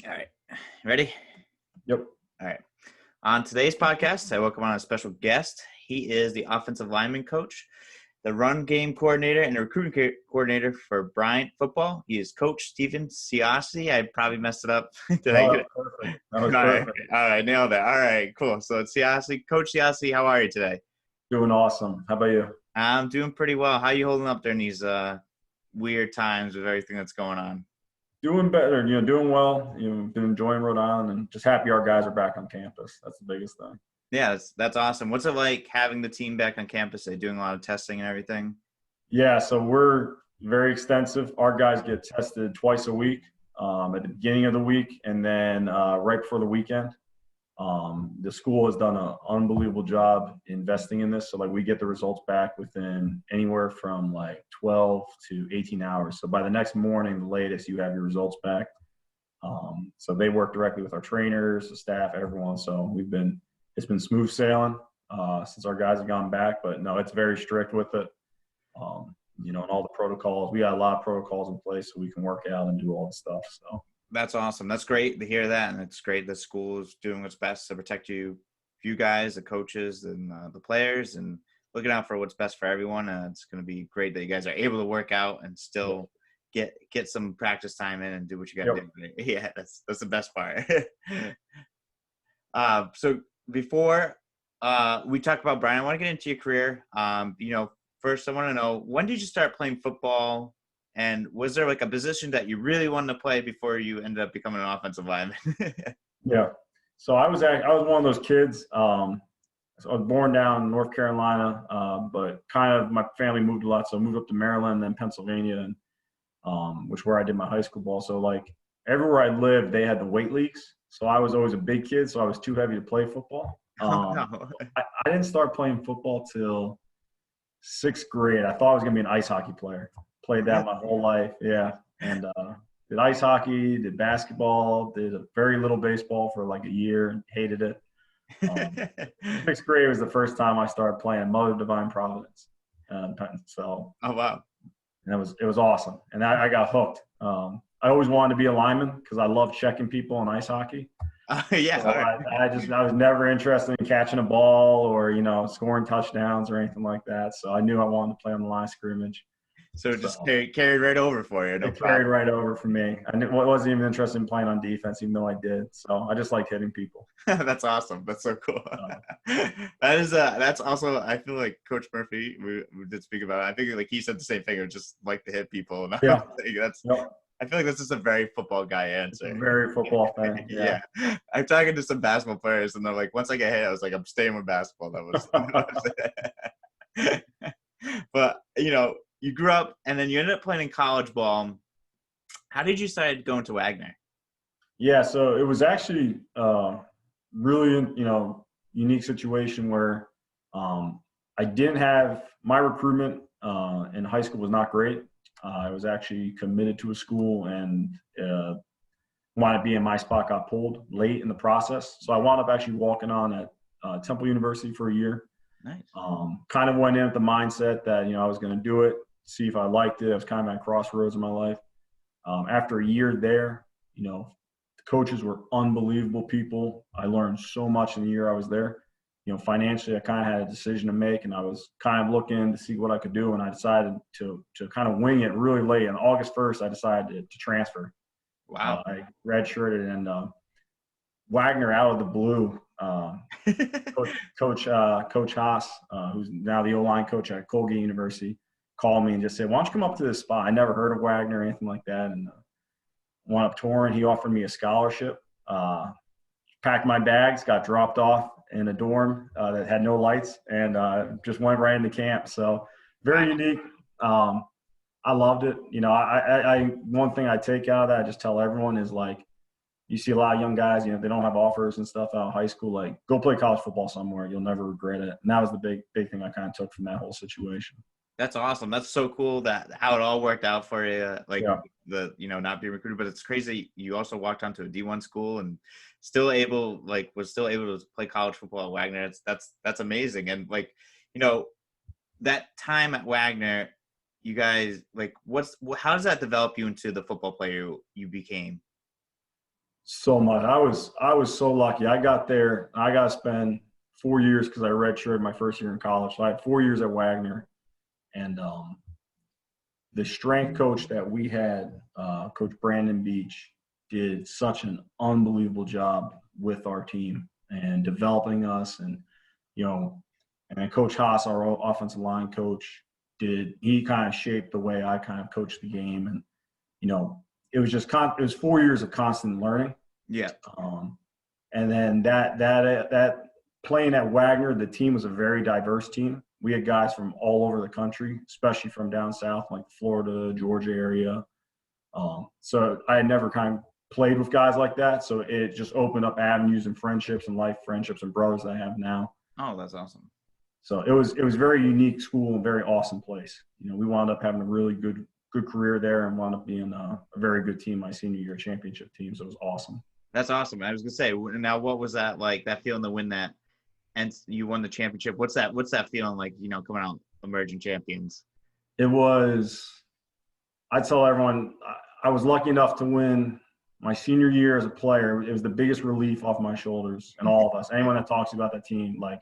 All right. Ready? Yep. All right. On today's podcast, I welcome on a special guest. He is the offensive lineman coach, the run game coordinator, and the recruiting coordinator for Bryant football. He is Coach Stephen Ciocci. I probably messed it up. Did I No, get that it? was perfect. That was All right. perfect. All right. Nailed it. All right. Cool. So it's Ciocci. Coach Ciocci, how are you today? Doing awesome. How about you? I'm doing pretty well. How are you holding up during these weird times with everything that's going on? Doing better. Doing well. Been enjoying Rhode Island and just happy our guys are back on campus. That's the biggest thing. Yeah, that's awesome. What's it like having the team back on campus? They're doing a lot of testing and everything. Yeah, so we're very extensive. Our guys get tested twice a week, at the beginning of the week and then right before the weekend. The school has done an unbelievable job investing in this. So we get the results back within anywhere from 12 to 18 hours. So by the next morning, the latest, you have your results back. So they work directly with our trainers, the staff, everyone. So it's been smooth sailing since our guys have gone back, but no, it's very strict with it. And all the protocols, we got a lot of protocols in place so we can work out and do all the stuff. So that's awesome. That's great to hear that. And it's great that school is doing what's best to protect you guys, the coaches and the players, and looking out for what's best for everyone. It's going to be great that you guys are able to work out and still get some practice time in and do what you got to do. Yeah, that's the best part. So before we talk about Brian, I want to get into your career. First I want to know, when did you start playing football? And was there a position that you really wanted to play before you ended up becoming an offensive lineman? Yeah. So I was one of those kids. So I was born down in North Carolina, but kind of my family moved a lot. So I moved up to Maryland, then Pennsylvania, and which where I did my high school ball. So everywhere I lived, they had the weight leagues. So I was always a big kid, so I was too heavy to play football. No. I didn't start playing football till 6th grade. I thought I was gonna be an ice hockey player. Played that my whole life, yeah. And did ice hockey, did basketball, did a very little baseball for a year, and hated it. 6th grade was the first time I started playing Mother Divine Providence. So, oh wow, and it was awesome, and I got hooked. I always wanted to be a lineman because I love checking people in ice hockey. Yeah. So I was never interested in catching a ball or scoring touchdowns or anything like that. So I knew I wanted to play on the line of scrimmage. So it just carried right over for you. No it problem. Carried right over for me. I wasn't even interested in playing on defense, even though I did. So I just liked hitting people. That's awesome. That's so cool. That's also, I feel like Coach Murphy, we did speak about it. I think he said the same thing. It just like to hit people. And Yeah. I feel like this is a very football guy answer. It's a very football thing. Yeah. I'm talking to some basketball players, and they're like, once I get hit, I was like, I'm staying with basketball. That was But you grew up, and then you ended up playing in college ball. How did you decide going to Wagner? Yeah, so it was actually really, unique situation where I didn't have my recruitment in high school was not great. I was actually committed to a school and wanted to be in my spot, got pulled late in the process. So I wound up actually walking on at Temple University for a year. Nice. Kind of went in with the mindset that, I was going to do it, see if I liked it. I was kind of at crossroads in my life. After a year there, the coaches were unbelievable people. I learned so much in the year I was there. Financially, I kind of had a decision to make, and I was kind of looking to see what I could do, and I decided to kind of wing it really late. On August 1st, I decided to transfer. Wow. I redshirted, and Wagner, out of the blue, Coach Haas, who's now the O-line coach at Colgate University, called me and just said, "Why don't you come up to this spot?" I never heard of Wagner or anything like that, and went up touring. He offered me a scholarship. Packed my bags, got dropped off in a dorm that had no lights, and just went right into camp. So very unique. I loved it. I one thing I take out of that, I just tell everyone is you see a lot of young guys, they don't have offers and stuff out of high school. Go play college football somewhere. You'll never regret it. And that was the big thing I kind of took from that whole situation. That's awesome. That's so cool that how it all worked out for you. Not being recruited, but it's crazy. You also walked onto a D1 school and was still able to play college football at Wagner. That's amazing. And that time at Wagner, you guys how does that develop you into the football player you became? So much. I was so lucky. I got there. I got to spend 4 years because I redshirted my first year in college. So I had 4 years at Wagner, and the strength coach that we had, Coach Brandon Beach, did such an unbelievable job with our team and developing us. And, you know, and then Coach Haas, our offensive line coach, he kind of shaped the way I kind of coached the game. And, you know, it was just, it was 4 years of constant learning. Yeah. And then that playing at Wagner, the team was a very diverse team. We had guys from all over the country, especially from down south, like Florida, Georgia area. So I had never kind of played with guys like that. So it just opened up avenues and friendships and life friendships and brothers that I have now. Oh, that's awesome. So it was very unique school and very awesome place. You know, we wound up having a really good career there and wound up being a very good team my senior year, championship team. So it was awesome. That's awesome. I was gonna say, now what was that like? That feeling to win that, and you won the championship. What's that feeling like? You know, coming out emerging champions. It was. I tell everyone I was lucky enough to win my senior year as a player. It was the biggest relief off my shoulders, and all of us. Anyone that talks about that team, like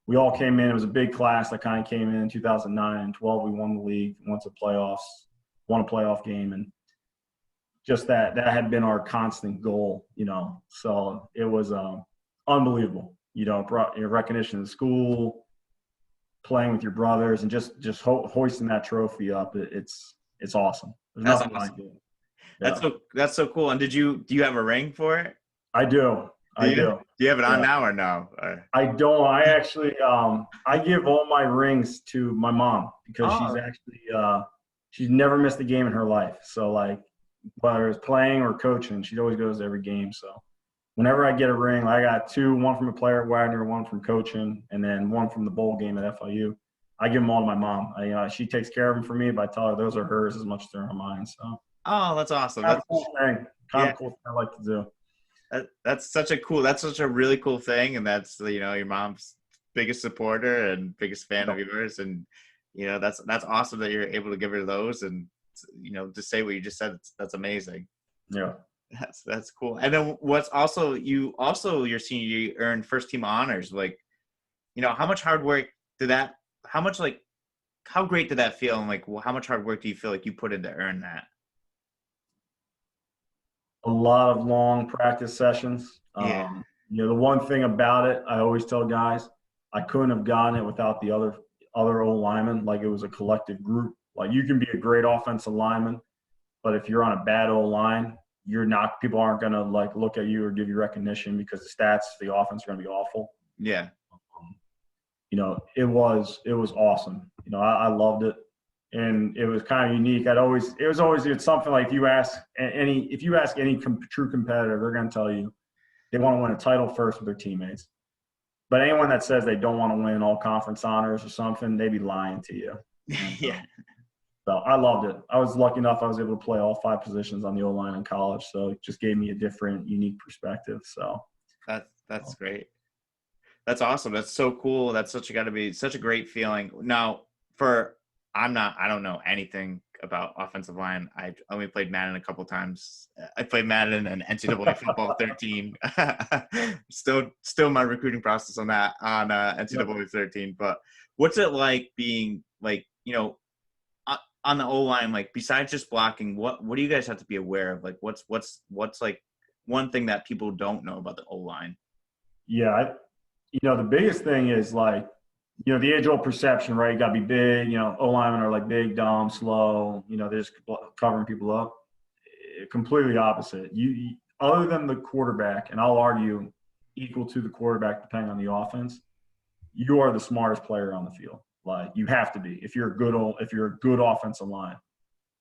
we all came in. It was a big class that kind of came in 2009 and 12. We won the league, went to playoffs, won a playoff game, and just that had been our constant goal, you know. So it was unbelievable, you know, brought your recognition in school, playing with your brothers, and just hoisting that trophy up. It's awesome. There's That's nothing awesome. like it. Yeah. That's so cool. And do you have a ring for it? I do. I do. Do you have it on Yeah. now or no? I don't. I actually I give all my rings to my mom because she's actually she's never missed a game in her life. So like whether it's playing or coaching, she always goes to every game. So whenever I get a ring, I got two, one from a player at Wagner, one from coaching, and then one from the bowl game at FIU. I give them all to my mom. She takes care of them for me, but I tell her those are hers as much as they're mine. So that's awesome. That's a cool thing. Kind of cool thing I like to do. That's such a really cool thing, and that's, you know, your mom's biggest supporter and biggest fan of yours, and you know that's awesome that you're able to give her those, and you know, to say what you just said, that's amazing. Yeah, that's cool. And then what's also your senior year, you earned first team honors. Like, you know, how much hard work did that? How great did that feel? And like, how much hard work do you feel like you put in to earn that? a lot of long practice sessions. Yeah. You know, the one thing about it, I always tell guys, I couldn't have gotten it without the other old linemen. Like, it was a collective group. Like, you can be a great offensive lineman, but if you're on a bad old line, people aren't going to like look at you or give you recognition because the stats, the offense are going to be awful. Yeah. You know, it was awesome. You know, I loved it. And it was kind of unique. It's something like if you ask any true competitor, they're going to tell you they want to win a title first with their teammates. But anyone that says they don't want to win all conference honors or something, they be lying to you. Yeah. So I loved it. I was lucky enough I was able to play all 5 positions on the O-line in college. So it just gave me a different, unique perspective. So that's great. That's awesome. That's so cool. That's got to be such a great feeling. Now, I don't know anything about offensive line. I only played Madden a couple times. I played Madden and NCAA football 13. Still my recruiting process on that, on NCAA 13. But what's it like being like, you know, on the O-line, like besides just blocking, what do you guys have to be aware of? Like what's like one thing that people don't know about the O-line? Yeah, you know, the biggest thing is like, you know, the age-old perception, right? You got to be big. You know, O-linemen are like big, dumb, slow. You know, they're just covering people up. Completely opposite. You other than the quarterback, and I'll argue equal to the quarterback depending on the offense, you are the smartest player on the field. Like, you have to be if you're a good offensive line,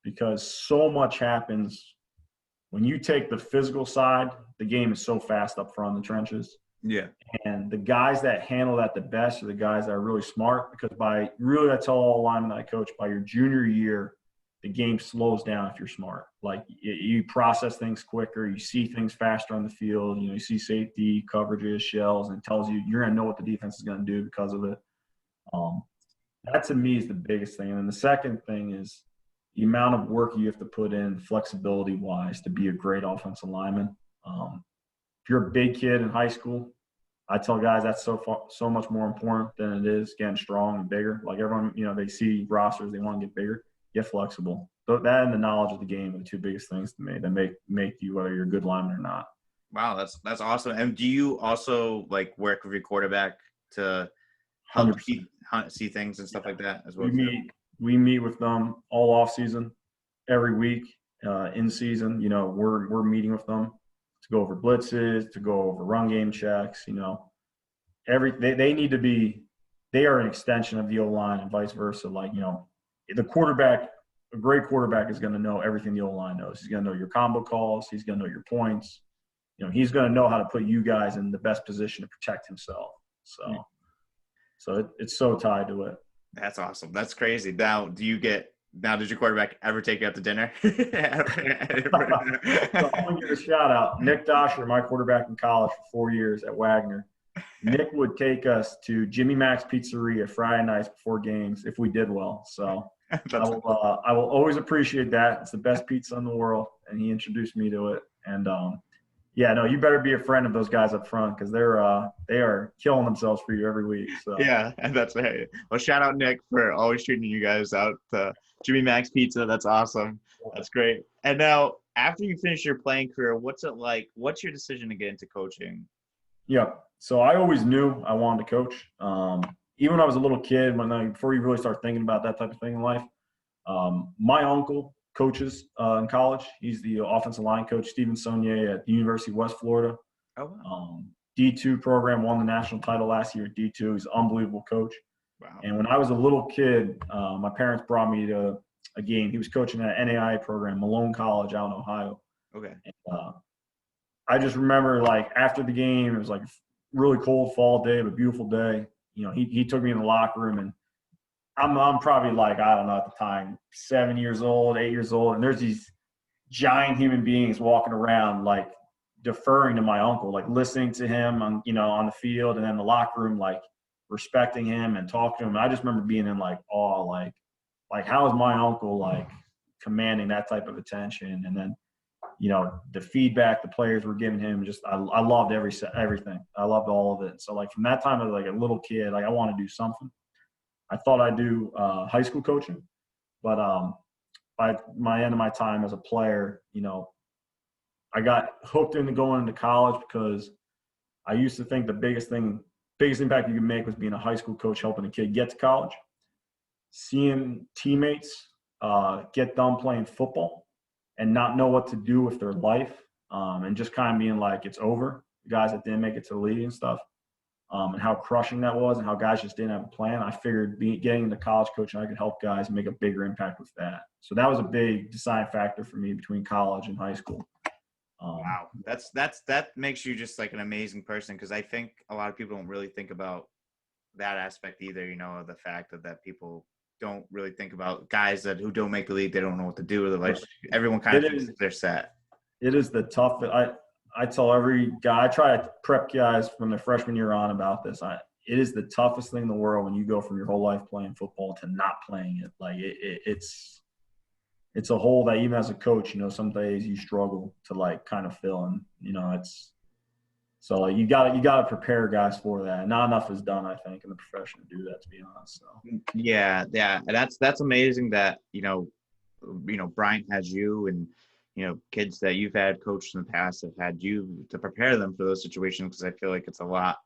because so much happens when you take the physical side. The game is so fast up front in the trenches. Yeah. And the guys that handle that the best are the guys that are really smart, because I tell all linemen that I coach, by your junior year, the game slows down if you're smart. Like, you process things quicker, you see things faster on the field, you know, you see safety, coverages, shells, and it tells you you're going to know what the defense is going to do because of it. That to me is the biggest thing. And then the second thing is the amount of work you have to put in flexibility-wise to be a great offensive lineman. If you're a big kid in high school, I tell guys that's so much more important than it is getting strong and bigger. Like everyone, they see rosters, they want to get bigger, get flexible. So that and the knowledge of the game are the two biggest things to me that make you, whether you're a good lineman or not. Wow, that's awesome. And do you also like work with your quarterback to help 100%. see things and stuff like that as well? We meet with them all off season, every week. In season, we're meeting with them to go over blitzes, to go over run game checks. They need to be. They are an extension of the O-line and vice versa. Like, the quarterback, a great quarterback is going to know everything the O-line knows. He's going to know your combo calls. He's going to know your points. He's going to know how to put you guys in the best position to protect himself. So it's so tied to it. That's awesome. That's crazy. Now, did your quarterback ever take you out to dinner? So I'm going to give a shout out. Nick Dosher, my quarterback in college for 4 years at Wagner. Nick would take us to Jimmy Mac's Pizzeria Friday nights before games if we did well. So I will always appreciate that. It's the best pizza in the world, and he introduced me to it. And you better be a friend of those guys up front because they are killing themselves for you every week. So yeah, and that's right. Well, shout out Nick for always treating you guys out to Jimmy Mac's Pizza. That's awesome. That's great. And now, after you finish your playing career, what's it like? What's your decision to get into coaching? Yeah. So I always knew I wanted to coach. Even when I was a little kid, before you really start thinking about that type of thing in life, my uncle coaches in college. He's the offensive line coach, Stephen Saunier at the University of West Florida. Oh, wow. D2 program, won the national title last year at D2. He's an unbelievable coach. Wow. And when I was a little kid, my parents brought me to a game. He was coaching at an NAIA program, Malone College out in Ohio. Okay. And, I just remember, like, after the game, it was like a really cold fall day, but a beautiful day. He took me in the locker room, and I'm probably, like, I don't know at the time, 7 years old, 8 years old, and there's these giant human beings walking around, like, deferring to my uncle, like listening to him on the field, and then the locker room, like, respecting him and talking to him. And I just remember being in, like, awe, like how is my uncle, like, commanding that type of attention? And then, the feedback the players were giving him, just I loved everything. I loved all of it. So, like, from that time as, like, a little kid, like, I want to do something. I thought I'd do high school coaching, but by my end of my time as a player, I got hooked into going into college because I used to think the biggest impact you could make was being a high school coach, helping a kid get to college, seeing teammates get done playing football and not know what to do with their life, and just kind of being like, it's over. The guys that didn't make it to the league and stuff, and how crushing that was and how guys just didn't have a plan. I figured getting into college coaching, I could help guys make a bigger impact with that. So that was a big deciding factor for me between college and high school. Wow. That makes you just like an amazing person, because I think a lot of people don't really think about that aspect either, the fact that people don't really think about guys who don't make the league. They don't know what to do with their life. Everyone kind of thinks they're set. It is the tough. I tell every guy, I try to prep guys from their freshman year on about this. It is the toughest thing in the world when you go from your whole life playing football to not playing it. Like it's a hole that even as a coach, some days you struggle to, like, kind of fill, and it's so, like, you got to prepare guys for that. Not enough is done, I think, in the profession to do that, to be honest. So yeah, that's amazing that Bryant has you, and kids that you've had coached in the past have had you to prepare them for those situations, because I feel like it's a lot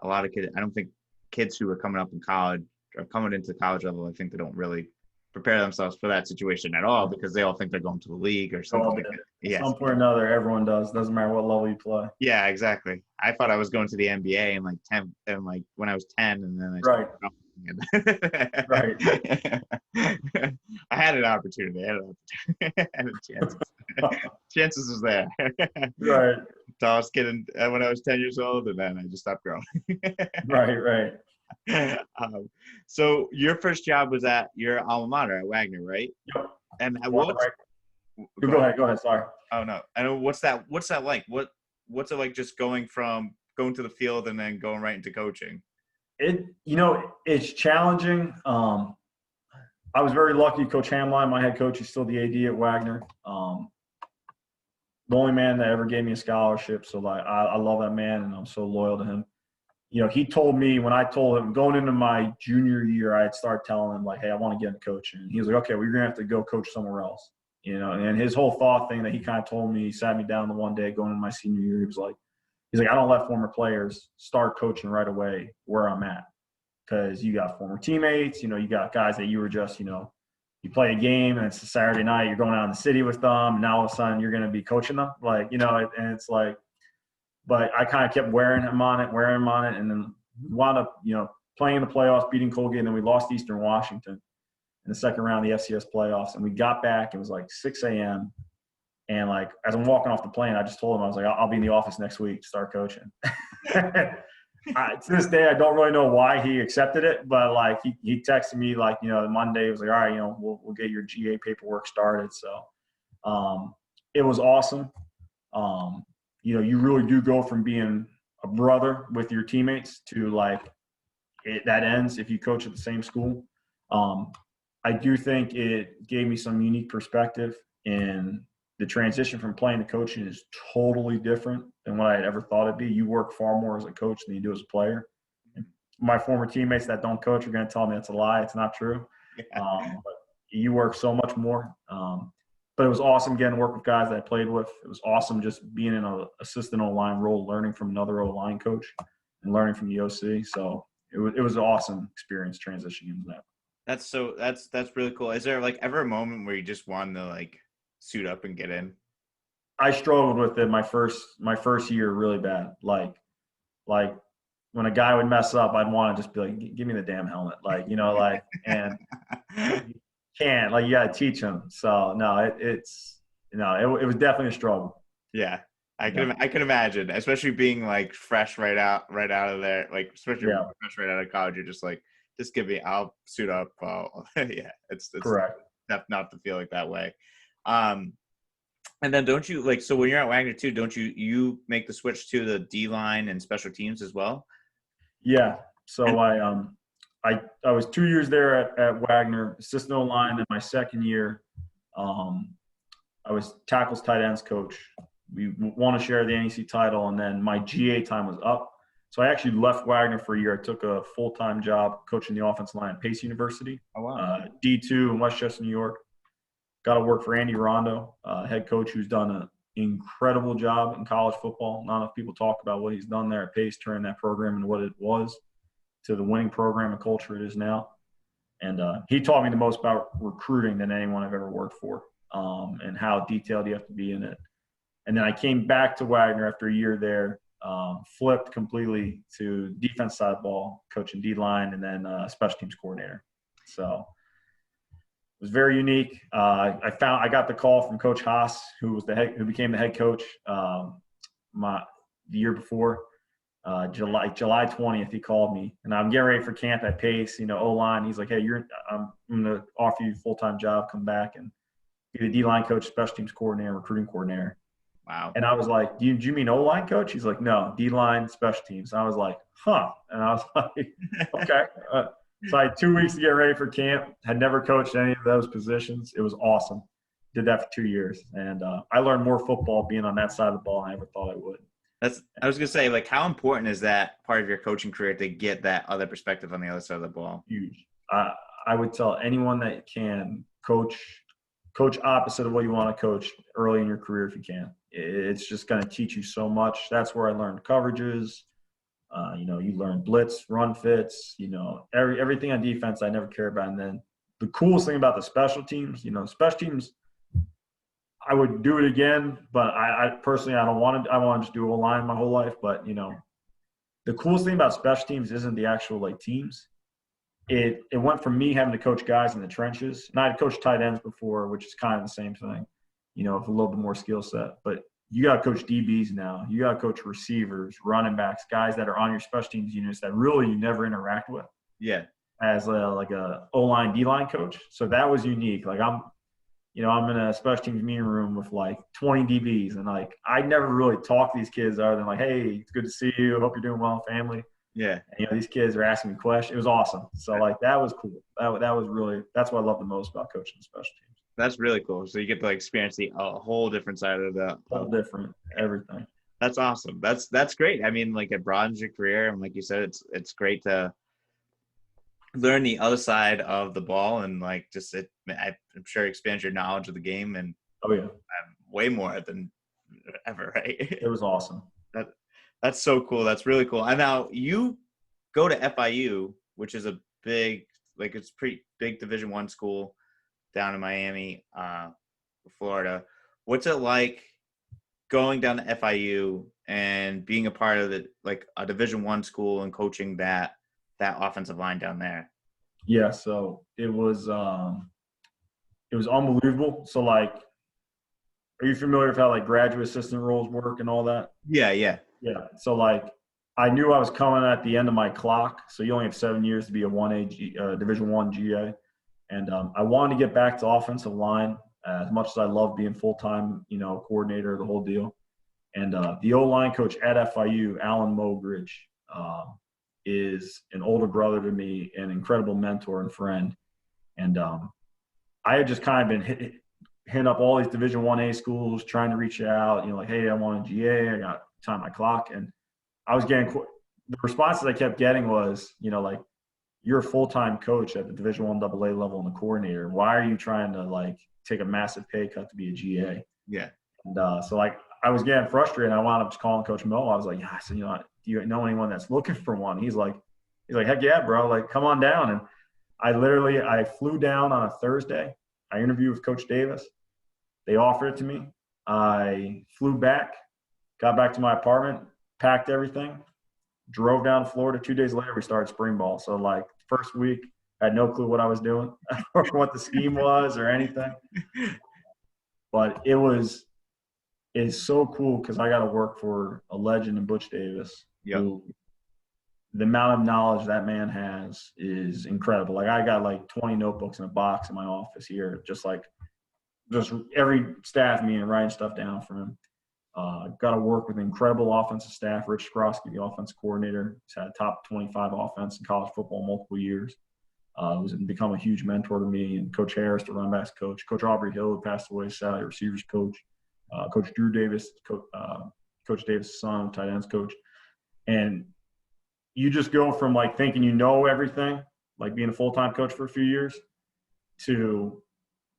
of kids. I don't think kids who are coming up in college or coming into college level, I think they don't really prepare themselves for that situation at all, because they all think they're going to the league or something like that. Yes. At some point or another, everyone does. Doesn't matter what level you play. Yeah, exactly. I thought I was going to the NBA in like 10, and like when I was 10, and then I started Right. I had an opportunity. I had a chance. Chances was there. Right. So I was kidding when I was 10 years old, and then I just stopped growing. Right. So your first job was at your alma mater at Wagner, right? Yep. And Go ahead. Sorry. Oh no. And what's that like? What's it like just going to the field and then going right into coaching? It's challenging. I was very lucky. Coach Hamline, my head coach, is still the AD at Wagner. the only man that ever gave me a scholarship. So like, I love that man, and I'm so loyal to him. You know, he told me when I told him going into my junior year, I had started telling him like, hey, I want to get into coaching. And he was like, okay, well, you're gonna have to go coach somewhere else. You know, and his whole thought thing that he kind of told me, he sat me down the one day going into my senior year. He's like, I don't let former players start coaching right away where I'm at, because you got former teammates, you know, you got guys that you were just, you know, you play a game and it's a Saturday night, you're going out in the city with them, and now all of a sudden you're going to be coaching them, like, you know, and it's like, but I kind of kept wearing him on it, and then wound up, you know, playing in the playoffs, beating Colgate, and then we lost Eastern Washington in the second round of the FCS playoffs, and we got back. It was like 6 a.m. And like as I'm walking off the plane, I just told him, I was like, I'll be in the office next week to start coaching. To this day, I don't really know why he accepted it, but like he texted me like, you know, Monday. He was like, all right, you know, we'll get your GA paperwork started. So it was awesome. You know, you really do go from being a brother with your teammates to like that ends if you coach at the same school. I do think it gave me some unique perspective, in the transition from playing to coaching is totally different than what I had ever thought it'd be. You work far more as a coach than you do as a player. My former teammates that don't coach are going to tell me it's a lie. It's not true. But you work so much more. But it was awesome getting to work with guys that I played with. It was awesome just being in an assistant O-line role, learning from another O-line coach and learning from the OC. So it was an awesome experience transitioning into that. That's really cool. Is there like ever a moment where you just wanted to like suit up and get in? I struggled with it my first year really bad. Like when a guy would mess up, I'd want to just be like, give me the damn helmet. Like, you know, like, and you can't, like, you got to teach them. So no, it was definitely a struggle. Yeah. I can imagine, especially being like fresh right out of there, like especially fresh right out of college. You're just like, just give me, I'll suit up. Yeah, it's correct. Not to feel like that way. And then don't you like, so when you're at Wagner too, don't you make the switch to the D line and special teams as well? Yeah. So I was 2 years there at Wagner, assistant O-line. In my second year, I was tackles, tight ends coach. We won a share of the NEC title, and then my GA time was up. So I actually left Wagner for a year. I took a full-time job coaching the offensive line at Pace University, D2 in Westchester, New York. Got to work for Andy Rondo, head coach who's done an incredible job in college football. Not enough people talk about what he's done there at Pace, turning that program into what it was to the winning program and culture it is now. And he taught me the most about recruiting than anyone I've ever worked for, and how detailed you have to be in it. And then I came back to Wagner after a year there, flipped completely to defense side of the ball, coaching D-line, and then special teams coordinator. So it was very unique. I got the call from Coach Haas, who became the head coach the year before. July 20th, he called me, and I'm getting ready for camp at Pace, you know, O-line. He's like, hey, I'm going to offer you a full-time job, come back and be the D-line coach, special teams coordinator, recruiting coordinator. Wow. And I was like, do you mean O-line coach? He's like, no, D-line, special teams. And I was like, huh. And I was like, okay. So I had 2 weeks to get ready for camp. Had never coached any of those positions. It was awesome. Did that for 2 years. And I learned more football being on that side of the ball than I ever thought I would. I was going to say, like, how important is that part of your coaching career to get that other perspective on the other side of the ball? Huge. I would tell anyone that can coach opposite of what you want to coach early in your career if you can. It's just going to teach you so much. That's where I learned coverages. You learn blitz, run fits, everything on defense I never cared about. And then the coolest thing about the special teams, special teams, I would do it again, but I personally, I want to just do O-line my whole life. But, the coolest thing about special teams isn't the actual like teams. It went from me having to coach guys in the trenches, and I'd coached tight ends before, which is kind of the same thing, with a little bit more skill set. But you got to coach DBs now. You got to coach receivers, running backs, guys that are on your special teams units that really you never interact with. Yeah. As a O-line, D-line coach. So that was unique. Like I'm in a special teams meeting room with like 20 DBs, and like I never really talked to these kids other than like, hey, it's good to see you. I hope you're doing well, family. Yeah. And, these kids are asking me questions. It was awesome. So like that was cool. That was really, that's what I love the most about coaching special teams. That's really cool. So you get to like experience a whole different side of the. Whole different everything. That's awesome. That's great. I mean, like it broadens your career, and like you said, it's great to learn the other side of the ball, and like just I'm sure expands your knowledge of the game and Oh yeah, way more than ever, right? it was awesome. that that's so cool. That's really cool. And now you go to FIU, which is a big, like it's pretty big Division I school down in Miami, Florida. What's it like going down to FIU and being a part of the like a Division I school and coaching that offensive line down there? Yeah, so it was unbelievable. So like, are you familiar with how like graduate assistant roles work and all that? Yeah, yeah, Yeah. So like, I knew I was coming at the end of my clock. So you only have 7 years to be a 1A Division I GA, and I wanted to get back to offensive line as much as I love being full time, coordinator, the whole deal. And the O line coach at FIU, Alan Mogridge, is an older brother to me, an incredible mentor and friend. And I had just kind of been hitting up all these Division 1A schools, trying to reach out, like, hey, I want a GA, I got time my clock. And I was getting the responses I kept getting was, like, you're a full-time coach at the Division I AA level and the coordinator. Why are you trying to like take a massive pay cut to be a GA? yeah, And so like I was getting frustrated. And I wound up just calling Coach Mo. I was like, yeah, I said, do you know anyone that's looking for one? He's like, heck yeah, bro. Like, come on down. And I flew down on a Thursday. I interviewed with Coach Davis. They offered it to me. I flew back, got back to my apartment, packed everything, drove down to Florida. 2 days later, we started spring ball. So like first week, I had no clue what I was doing or what the scheme was or anything. But it's so cool because I got to work for a legend in Butch Davis, yep. who the amount of knowledge that man has is incredible. Like I got like 20 notebooks in a box in my office here, just every staff meeting, writing stuff down for him. Got to work with an incredible offensive staff. Rich Skrosky, the offensive coordinator, he's had a top 25 offense in college football multiple years. Who's become a huge mentor to me, and Coach Harris, the run backs coach, Coach Aubrey Hill, who passed away, Sally, receivers coach, Coach Drew Davis, Coach Davis' son, tight ends coach. And you just go from like thinking you know everything, like being a full-time coach for a few years, to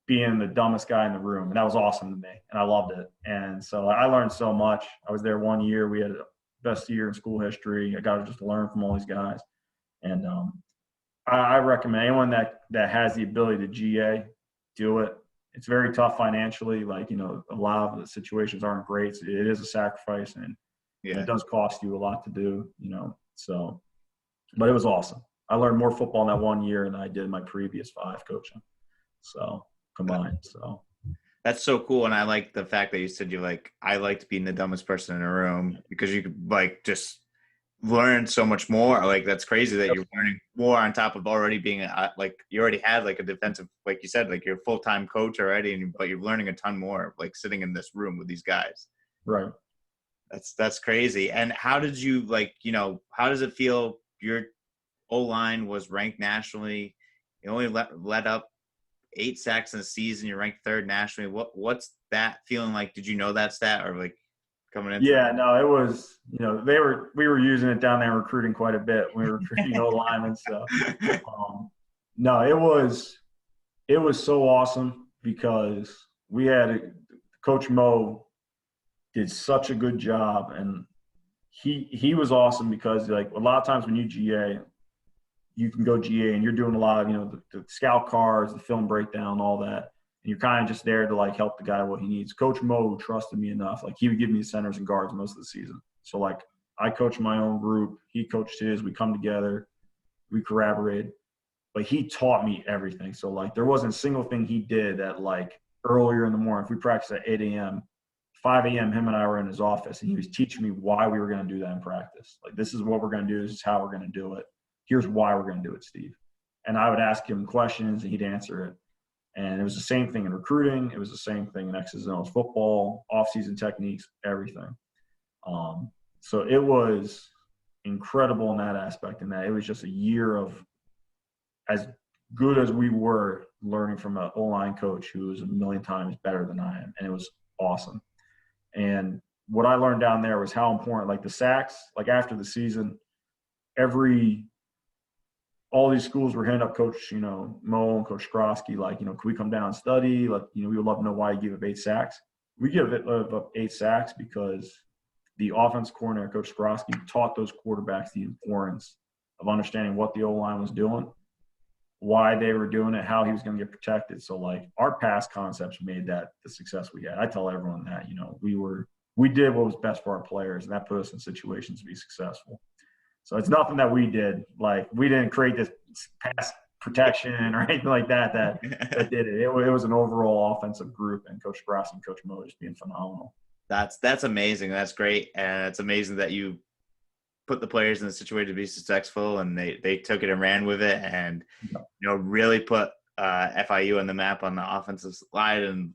being the dumbest guy in the room. And that was awesome to me, and I loved it. And so I learned so much. I was there 1 year. We had the best year in school history. I got to just learn from all these guys. And I recommend anyone that has the ability to GA, do it. It's very tough financially. Like, a lot of the situations aren't great. So it is a sacrifice, and Yeah. it does cost you a lot to do, So, but it was awesome. I learned more football in that 1 year than I did in my previous 5 coaching. So combined. So That's so cool. And I like the fact that you said I liked being the dumbest person in a room, because you could like just learn so much more. Like that's crazy that you're learning more on top of already being like you already had like a defensive, like you said, like you're a full-time coach already, but you're learning a ton more like sitting in this room with these guys. Right. That's crazy. And how did you how does it feel? Your O-line was ranked nationally. You only let up 8 sacks in a season. You're ranked 3rd nationally. What's that feeling like? Did you know that stat, or like coming in? Yeah, no, it was, we were using it down there recruiting quite a bit. We were recruiting linemen. So, no, it was so awesome because we had Coach Mo did such a good job, and he was awesome because like a lot of times when you GA, you can go GA and you're doing a lot of, the scout cards, the film breakdown, all that. And you're kind of just there to like help the guy what he needs. Coach Mo trusted me enough. Like he would give me the centers and guards most of the season. So like I coached my own group. He coached his. We come together. We collaborated. But he taught me everything. So like there wasn't a single thing he did that like earlier in the morning, if we practiced at 8 a.m., 5 a.m., him and I were in his office, and he was teaching me why we were going to do that in practice. Like, this is what we're going to do. This is how we're going to do it. Here's why we're going to do it, Steve. And I would ask him questions, and he'd answer it. And it was the same thing in recruiting. It was the same thing in X's and O's football, off-season techniques, everything. So it was incredible in that aspect, in that it was just a year of, as good as we were, learning from an O-line coach who was a million times better than I am, and it was awesome. And what I learned down there was how important, like the sacks, like after the season, all these schools were hitting up Coach, Mo and Coach Skrosky, like, can we come down and study? Like, we would love to know why you give up 8 sacks. We give up 8 sacks because the offense coordinator, Coach Skrosky, taught those quarterbacks the importance of understanding what the O-line was doing, why they were doing it, how he was going to get protected. So, like, our pass concepts made that the success we had. I tell everyone that, we did what was best for our players, and that put us in situations to be successful. So it's nothing that we did. Like, we didn't create this pass protection or anything like that did it. It was an overall offensive group, and Coach Skrosky and Coach Mo just being phenomenal. That's amazing. That's great. And it's amazing that you put the players in the situation to be successful, and they took it and ran with it, and really put FIU on the map on the offensive side, and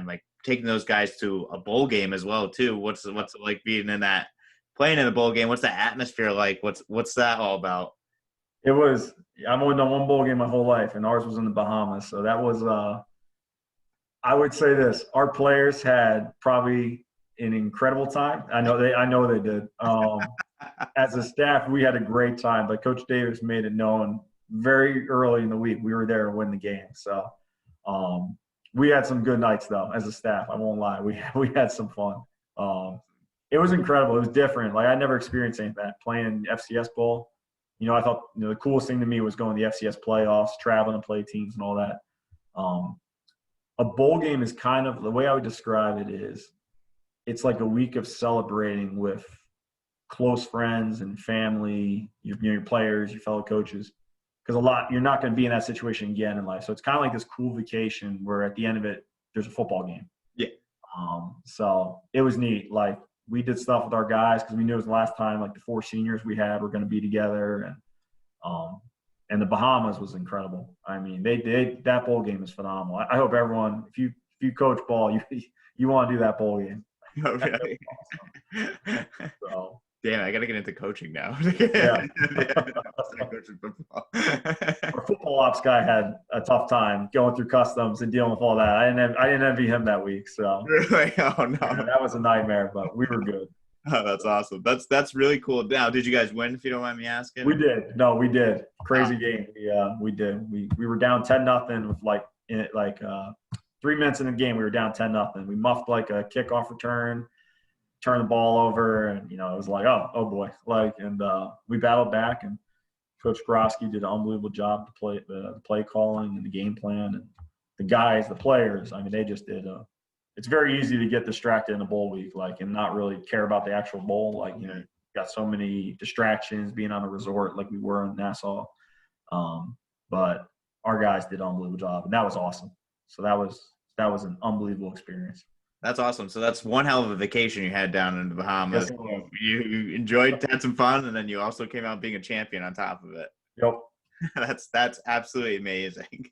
like taking those guys to a bowl game as well too. What's it like being in that, playing in a bowl game? What's the atmosphere like? What's that all about? I've only done one bowl game my whole life, and ours was in the Bahamas. So that was I would say this: our players had probably an incredible time. I know they did. As a staff, we had a great time, but Coach Davis made it known very early in the week we were there to win the game. So we had some good nights, though, as a staff. I won't lie. We had some fun. It was incredible. It was different. Like, I never experienced anything like that, playing FCS Bowl. I thought the coolest thing to me was going to the FCS playoffs, traveling to play teams and all that. A bowl game is kind of – the way I would describe it is it's like a week of celebrating with close friends and family, your players, your fellow coaches, because you're not going to be in that situation again in life. So it's kind of like this cool vacation where at the end of it, there's a football game. Yeah. So it was neat. Like, we did stuff with our guys because we knew it was the last time, like, the 4 seniors we had were going to be together. And the Bahamas was incredible. I mean, that bowl game is phenomenal. I hope everyone, if you coach ball, you want to do that bowl game. Oh, really? Awesome. So, damn, I got to get into coaching now. Yeah. Our football ops guy had a tough time going through customs and dealing with all that. I didn't envy him that week. So really? Oh, no. Yeah, that was a nightmare, but we were good. Oh, that's awesome. That's really cool. Now, did you guys win, if you don't mind me asking? We did. No, we did. Crazy game. We did. We were down 10-0 with 3 minutes in the game. We were down 10-0. We muffed like a kickoff return, turned the ball over, and it was like, oh boy. We battled back, and Coach Skrosky did an unbelievable job to play the play calling and the game plan, and the guys, the players. I mean, they just did. It's very easy to get distracted in a bowl week, and not really care about the actual bowl. Got so many distractions being on a resort like we were in Nassau. But our guys did an unbelievable job, and that was awesome. So that was an unbelievable experience. That's awesome. So that's one hell of a vacation you had down in the Bahamas. Yes, you enjoyed, had some fun, and then you also came out being a champion on top of it. Yep. That's absolutely amazing.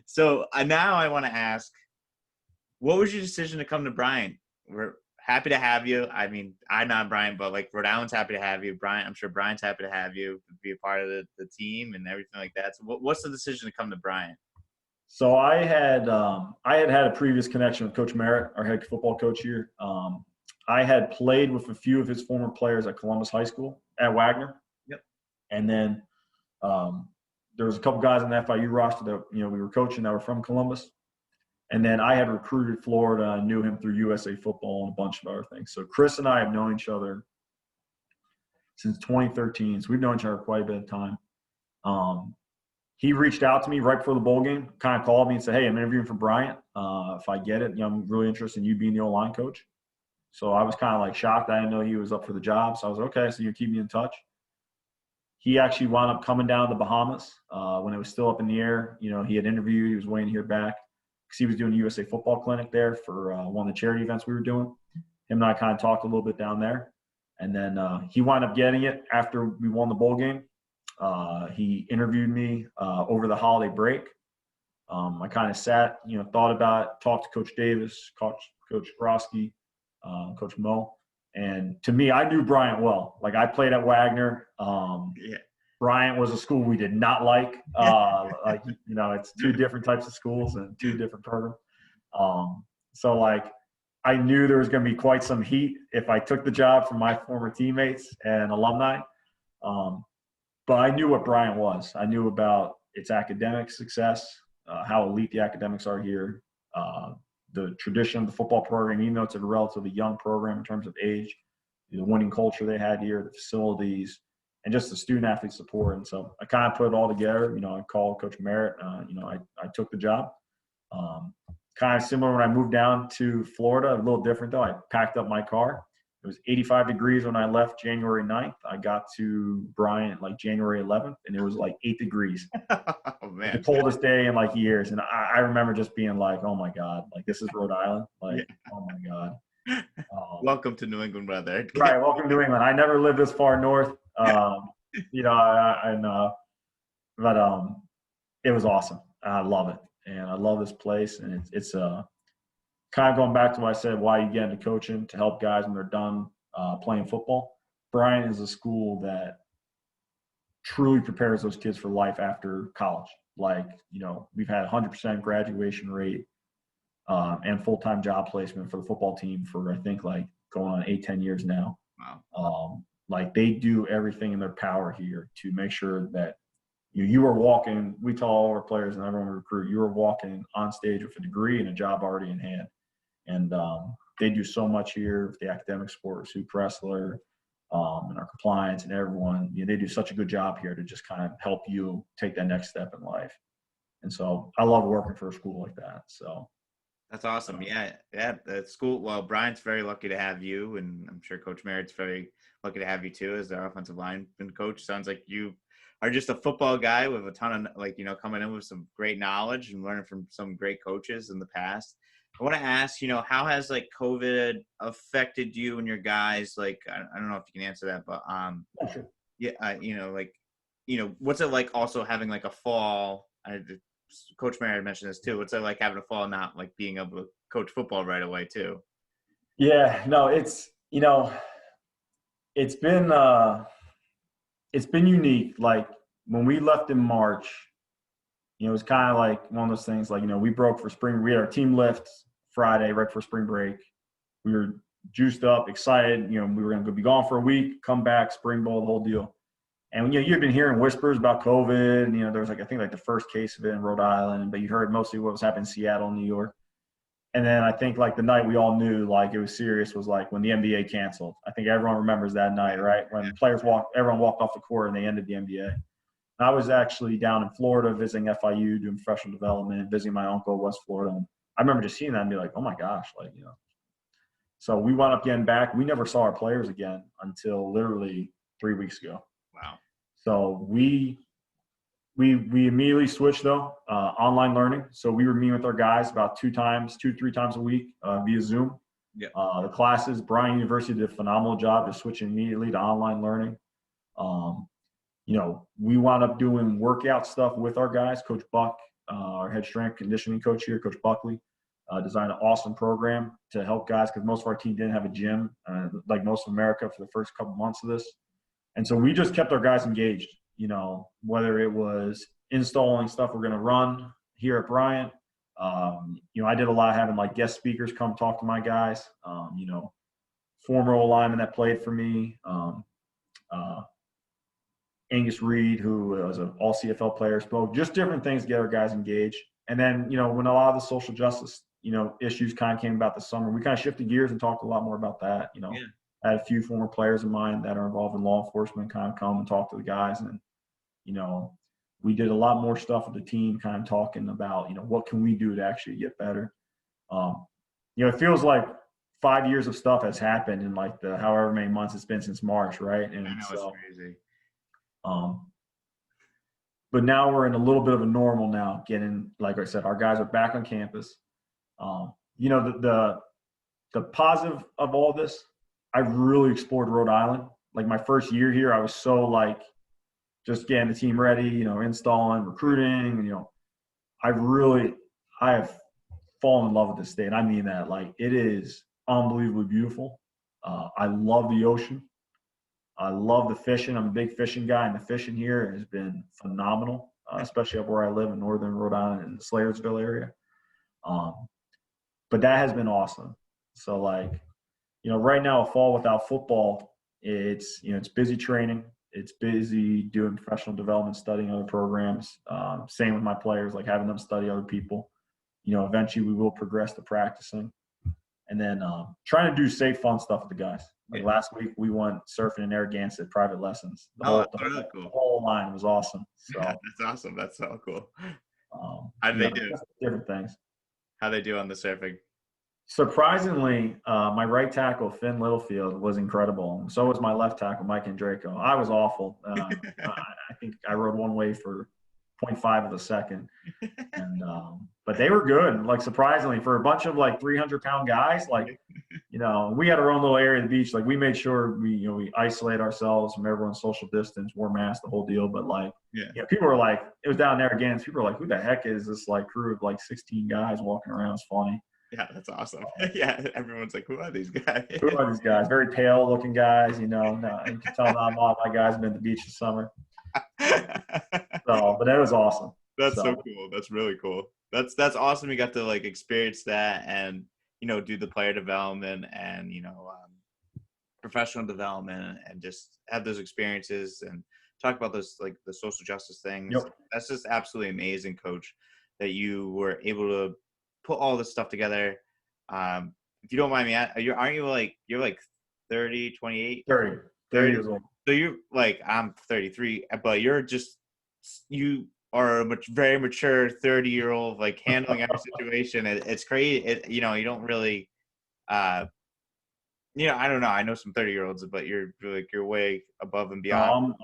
So now I want to ask, what was your decision to come to Bryant? We're happy to have you. I mean, I'm not Bryant, but like Rhode Island's happy to have you. Bryant, I'm sure Bryant's happy to have you, to be a part of the team and everything like that. So what's the decision to come to Bryant? So I had a previous connection with Coach Merritt, our head football coach here. I had played with a few of his former players at Columbus High School at Wagner. Yep. And then there was a couple guys on the FIU roster that we were coaching that were from Columbus. And then I had recruited Florida and knew him through USA Football and a bunch of other things. So Chris and I have known each other since 2013. So we've known each other quite a bit of time. He reached out to me right before the bowl game, kind of called me and said, hey, I'm interviewing for Bryant. If I get it, I'm really interested in you being the O-line coach. So I was kind of like shocked. I didn't know he was up for the job. So I was okay, so you keep me in touch. He actually wound up coming down to the Bahamas when it was still up in the air. He had interviewed. He was waiting to hear back because he was doing a USA Football Clinic there for one of the charity events we were doing. Him and I kind of talked a little bit down there. And then he wound up getting it after we won the bowl game. He interviewed me over the holiday break. I kind of sat, thought about it, talked to Coach Davis, Coach Skrosky, Coach Mo. And to me, I knew Bryant well. Like, I played at Wagner. Yeah. Bryant was a school we did not like. It's two different types of schools and two different programs. So like, I knew there was going to be quite some heat if I took the job from my former teammates and alumni. But I knew what Bryant was. I knew about its academic success, how elite the academics are here, the tradition of the football program, even though it's a relatively young program in terms of age, the winning culture they had here, the facilities, and just the student athlete support. And so I kind of put it all together. I called Coach Merritt. I took the job. Kind of similar when I moved down to Florida, a little different though. I packed up my car. It was 85 degrees when I left January 9th. I got to Bryant like January 11th, and it was like 8 degrees. Oh, man. The coldest day in like years. And I remember just being like, oh my God, like this is Rhode Island. Like, oh my God. Welcome to New England weather. Right. Welcome to New England. I never lived this far north. It was awesome. I love it. And I love this place. And it's kind of going back to what I said, why you get into coaching, to help guys when they're done playing football. Bryant is a school that truly prepares those kids for life after college. Like, we've had 100% graduation rate and full-time job placement for the football team for, I think, like going on 8-10 years now. Wow. Like they do everything in their power here to make sure that you are walking, we tell all our players and everyone we recruit, you are walking on stage with a degree and a job already in hand. And they do so much here with the academic support, Sue Pressler, and our compliance and everyone. They do such a good job here to just kind of help you take that next step in life. And so I love working for a school like that. So that's awesome. Yeah. The school. Well, Brian's very lucky to have you, and I'm sure Coach Merritt's very lucky to have you too as their offensive lineman coach. Sounds like you are just a football guy with a ton of coming in with some great knowledge and learning from some great coaches in the past. I want to ask, how has like COVID affected you and your guys? Like, I don't know if you can answer that, but what's it like also having like a fall? Coach Merritt mentioned this too. What's it like having a fall, not like being able to coach football right away too? Yeah, no, it's been unique. Like when we left in March, it was kind of like one of those things. Like we broke for spring. We had our team lift Friday right before spring break. We were juiced up, excited. We were going to be gone for a week, come back, spring bowl, the whole deal. And you've been hearing whispers about COVID. And, there was I think the first case of it in Rhode Island, but you heard mostly what was happening in Seattle, New York. And then I think the night we all knew it was serious was when the NBA canceled. I think everyone remembers that night, right? When everyone walked off the court and they ended the NBA. And I was actually down in Florida visiting FIU, doing professional development, visiting my uncle in West Florida. And I remember just seeing that and be like, oh my gosh, So we wound up getting back. We never saw our players again until literally 3 weeks ago. Wow. So we immediately switched though, online learning. So we were meeting with our guys about 2 to 3 times a week via Zoom. Yeah. The classes, Bryant University did a phenomenal job of switching immediately to online learning. We wound up doing workout stuff with our guys. Coach Buck, our head strength conditioning coach here, Coach Buckley, designed an awesome program to help guys because most of our team didn't have a gym, like most of America, for the first couple months of this. And so we just kept our guys engaged, whether it was installing stuff we're going to run here at Bryant. I did a lot of having guest speakers come talk to my guys, former O-lineman that played for me, Angus Reed, who was an all-CFL player, spoke, just different things to get our guys engaged. And then, when a lot of the social justice, issues kind of came about this summer, we kind of shifted gears and talked a lot more about that, I had a few former players of mine that are involved in law enforcement kind of come and talk to the guys. And, we did a lot more stuff with the team kind of talking about, what can we do to actually get better? It feels like 5 years of stuff has happened in the however many months it's been since March, right? And I know, so, it's crazy. But now we're in a little bit of a normal now, getting, like I said, our guys are back on campus. The positive of all this, I've really explored Rhode Island. My first year here, I was so just getting the team ready, installing, recruiting, and, I have fallen in love with this state. I mean that, it is unbelievably beautiful. I love the ocean. I love the fishing. I'm a big fishing guy, and the fishing here has been phenomenal, especially up where I live in northern Rhode Island in the Slayersville area. But that has been awesome. So, like, right now, a fall without football, it's busy training. It's busy doing professional development, studying other programs. Same with my players, like having them study other people. Eventually we will progress to practicing. And then trying to do safe, fun stuff with the guys. Like last week, we went surfing in Narragansett private lessons. The whole line was awesome. So that's awesome. That's so cool. How do they do? Different things. How they do on the surfing? Surprisingly, my right tackle, Finn Littlefield, was incredible. So was my left tackle, Mike Andraco. I was awful. I think I rode one wave for 0.5 of a second. And but they were good. Like, surprisingly, for a bunch of like 300-pound guys, like, we had our own little area of the beach. Like, we made sure we isolate ourselves from everyone's social distance, wore masks, the whole deal. But like, people were like, it was down there again. People were like, who the heck is this like crew of like 16 guys walking around? It's funny. Yeah, that's awesome. Yeah, everyone's like, who are these guys? Who are these guys? Very pale looking guys, No, you can tell not a lot of my guys have been to the beach this summer. So, but that was awesome. That's so cool. That's really cool. That's awesome. You got to like experience that and, do the player development and, professional development and just have those experiences and talk about those, like the social justice things. Yep. That's just absolutely amazing, Coach, that you were able to put all this stuff together. If you don't mind me, you're like 30, 28? 30 years old. So you're like, I'm 33, but you are a very mature 30-year-old, like handling every situation. It's crazy. You don't really, I don't know. I know some 30-year-olds, but you're way above and beyond.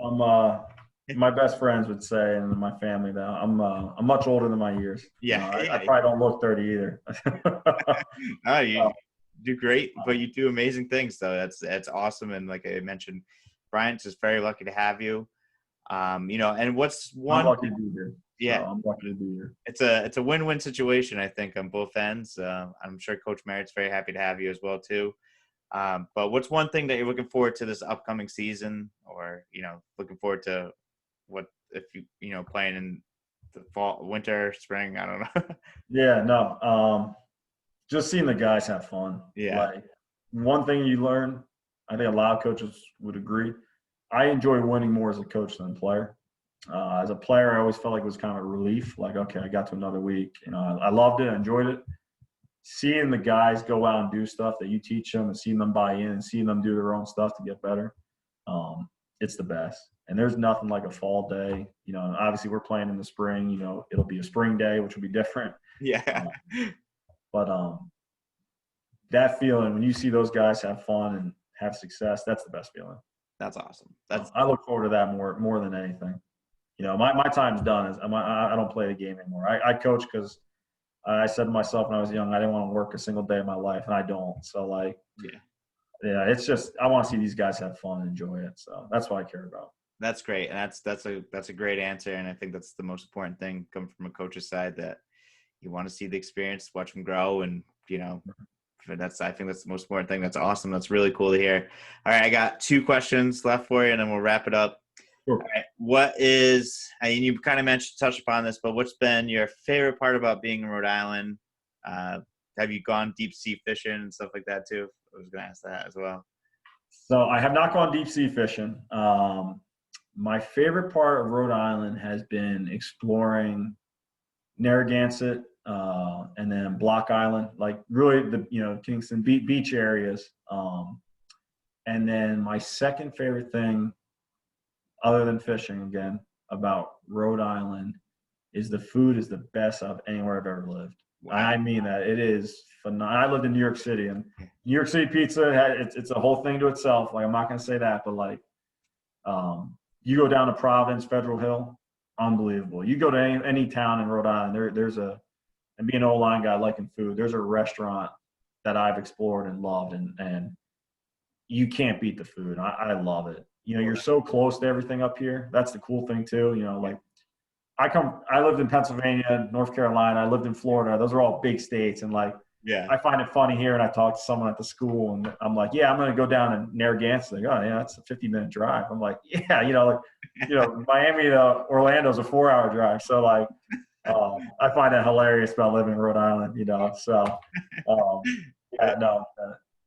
My best friends would say, and my family, that I'm much older than my years. Yeah, I probably don't look 30 either. No, you do great, but you do amazing things, though. That's awesome, and like I mentioned, Bryant's just very lucky to have you. And what's one? I'm lucky to be here. Yeah, I'm lucky to be here. It's a win-win situation, I think, on both ends. I'm sure Coach Merritt's very happy to have you as well too. But what's one thing that you're looking forward to this upcoming season, or looking forward to what if you playing in the fall, winter, spring? I don't know. Yeah, no. Just seeing the guys have fun. Yeah. Like, one thing you learn, I think a lot of coaches would agree. I enjoy winning more as a coach than a player. As a player, I always felt like it was kind of a relief. Like, okay, I got to another week. I loved it, I enjoyed it. Seeing the guys go out and do stuff that you teach them and seeing them buy in and seeing them do their own stuff to get better, it's the best. And there's nothing like a fall day. Obviously we're playing in the spring. It'll be a spring day, which will be different. Yeah. But that feeling when you see those guys have fun and have success, that's the best feeling. That's awesome. I look forward to that more than anything. My time's done. I don't play the game anymore. I coach because I said to myself when I was young, I didn't want to work a single day of my life, and I don't. So, like, yeah, it's just I want to see these guys have fun and enjoy it. So that's what I care about. That's great, and that's a great answer, and I think that's the most important thing coming from a coach's side, that you want to see the experience, watch them grow, and I think that's the most important thing. That's awesome. That's really cool to hear. All right, I got 2 questions left for you, and then we'll wrap it up. Sure. All right, what is, and you kind of touched upon this, but what's been your favorite part about being in Rhode Island? Have you gone deep sea fishing and stuff like that too? I was going to ask that as well. So I have not gone deep sea fishing. My favorite part of Rhode Island has been exploring Narragansett and then Block Island, like really the Kingston beach areas. And then my second favorite thing, other than fishing again, about Rhode Island is the food is the best of anywhere I've ever lived. Wow. I mean that. It is phenomenal. I lived in New York City, and New York City pizza, it's a whole thing to itself. Like, I'm not going to say that, but like, you go down to Providence, Federal Hill, unbelievable. You go to any town in Rhode Island, and being an O-line guy liking food, there's a restaurant that I've explored and loved, and you can't beat the food. I love it. You're so close to everything up here. That's the cool thing too. Like, I lived in Pennsylvania, North Carolina, I lived in Florida. Those are all big states, and like, Yeah. I find it funny here, and I talk to someone at the school, and I'm like, yeah, I'm going to go down to Narragansett. Like, oh, yeah, that's a 50-minute drive. I'm like, yeah, Miami to Orlando is a 4-hour drive. So, like, I find that hilarious about living in Rhode Island, So, yeah, no,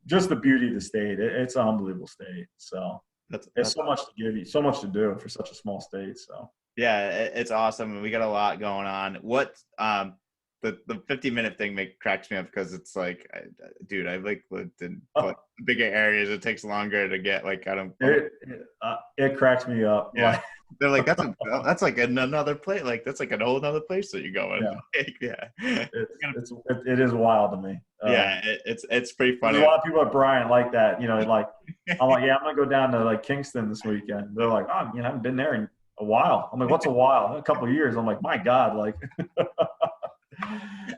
just the beauty of the state. It's an unbelievable state. So, there's so much to give you, so much to do for such a small state. So, yeah, it's awesome, and we got a lot going on. What the 50-minute thing cracks me up because it's like, dude, I've like lived in bigger areas. It takes longer to get like it cracks me up. Yeah. Like, they're like that's like another place. Like that's like a whole other place that you're going. Yeah, yeah. it is wild to me. Yeah, it's pretty funny. There's a lot of people at Bryant like that. Like I'm like, yeah, I'm gonna go down to like Kingston this weekend. They're like, oh, I haven't been there in a while. I'm like, what's a while? A couple of years. I'm like, my God, like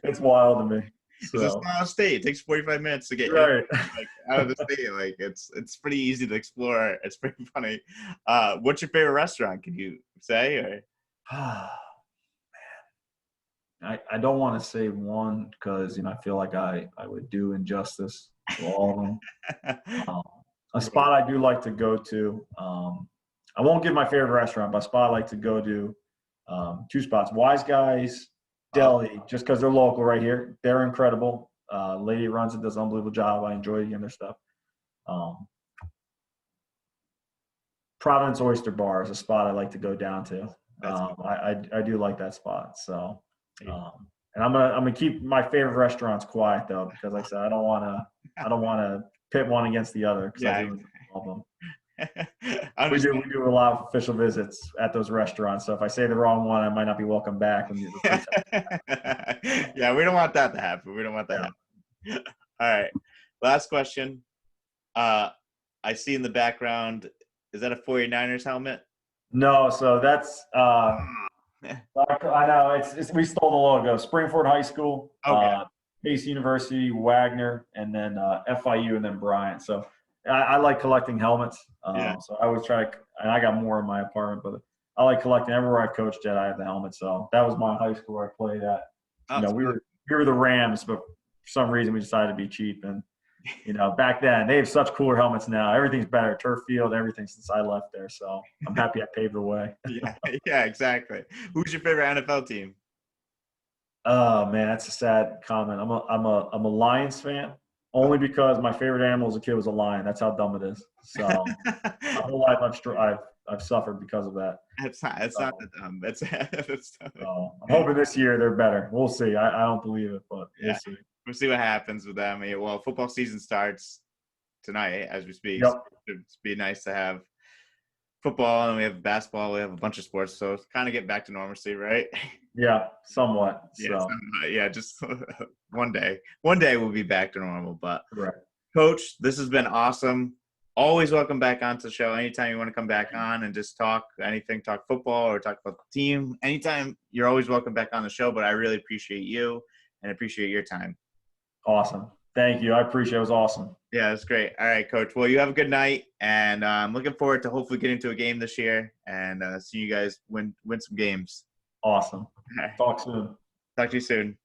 it's wild to me. So. It's a small state. It takes 45 minutes to get right. out of the state. Like it's pretty easy to explore. It's pretty funny. What's your favorite restaurant? Can you say? Or? Man, I don't want to say one because I feel like I would do injustice to all of them. A spot I do like to go to. I won't give my favorite restaurant, but a spot I like to go to. 2 spots: Wise Guys Deli, just because they're local right here. They're incredible. Lady runs it, does an unbelievable job. I enjoy eating their stuff. Providence Oyster Bar is a spot I like to go down to. I do like that spot. So, and I'm gonna keep my favorite restaurants quiet though, because like I said, I don't want to pit one against the other because I do love them. We do a lot of official visits at those restaurants. So if I say the wrong one, I might not be welcome back. Yeah, we don't want that to happen. We don't want that to happen. All right. Last question. I see in the background, is that a 49ers helmet? No, so that's I know we stole the logo. Springford High School, Pace University, Wagner, and then FIU, and then Bryant. So I like collecting helmets. So I always try, and I got more in my apartment, but I like collecting everywhere I've coached at. I have the helmet. So that was my high school where I played at. We were the Rams, but for some reason we decided to be cheap. And back then they have such cooler helmets now. Everything's better, turf field, everything since I left there. So I'm happy I paved the way. yeah, exactly. Who's your favorite NFL team? Oh man, that's a sad comment. I'm a Lions fan. Only because my favorite animal as a kid was a lion. That's how dumb it is. So my whole life I've suffered because of that. It's not that dumb. It's I'm hoping this year they're better. We'll see. I don't believe it, but we'll see. We'll see what happens with them. Well, football season starts tonight as we speak. Yep. So it'd be nice to have football, and we have basketball. We have a bunch of sports, so it's kind of get back to normalcy, right? Yeah, somewhat. Yeah, just one day. One day we'll be back to normal. But right. Coach, this has been awesome. Always welcome back onto the show. Anytime you want to come back on and just talk anything, talk football or talk about the team, anytime, you're always welcome back on the show. But I really appreciate you and appreciate your time. Awesome. Thank you. I appreciate it. It was awesome. Yeah, that's great. All right, Coach. Well, you have a good night, and I'm looking forward to hopefully getting to a game this year and see you guys win some games. Awesome. Talk soon. Talk to you soon.